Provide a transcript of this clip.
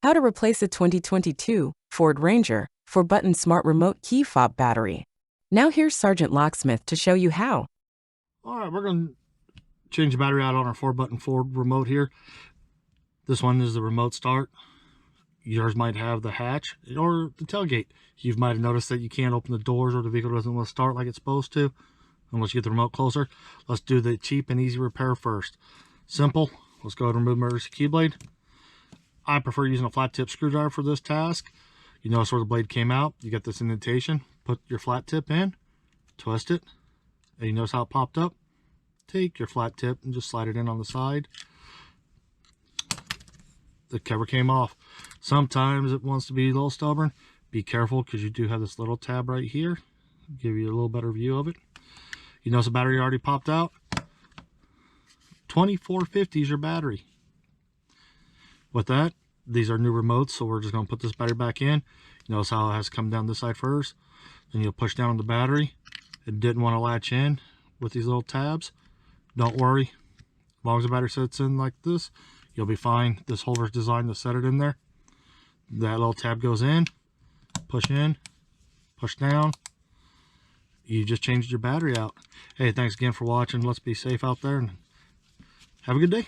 How to replace a 2022 Ford Ranger 4-button smart remote key fob battery. Now here's Sergeant Locksmith to show you how. Alright, we're going to change the battery out on our 4-button Ford remote here. This one is the remote start. Yours might have the hatch or the tailgate. You might have noticed that you can't open the doors or the vehicle doesn't want to start like it's supposed to unless you get the remote closer. Let's do the cheap and easy repair first. Simple. Let's go ahead and remove emergency key blade. I prefer using a flat tip screwdriver for this task. You notice where the blade came out. You get this indentation. Put your flat tip in, twist it, and you notice how it popped up. Take your flat tip and just slide it in on the side. The cover came off. Sometimes it wants to be a little stubborn. Be careful because you do have this little tab right here. Give you a little better view of it. You notice the battery already popped out. 2450 is your battery. With that, these are new remotes, so we're just going to put this battery back in. You notice how it has come down this side first. Then you'll push down on the battery. It didn't want to latch in with these little tabs. Don't worry. As long as the battery sits in like this, you'll be fine. This holder is designed to set it in there. That little tab goes in, push down. You just changed your battery out. Hey, thanks again for watching. Let's be safe out there and have a good day.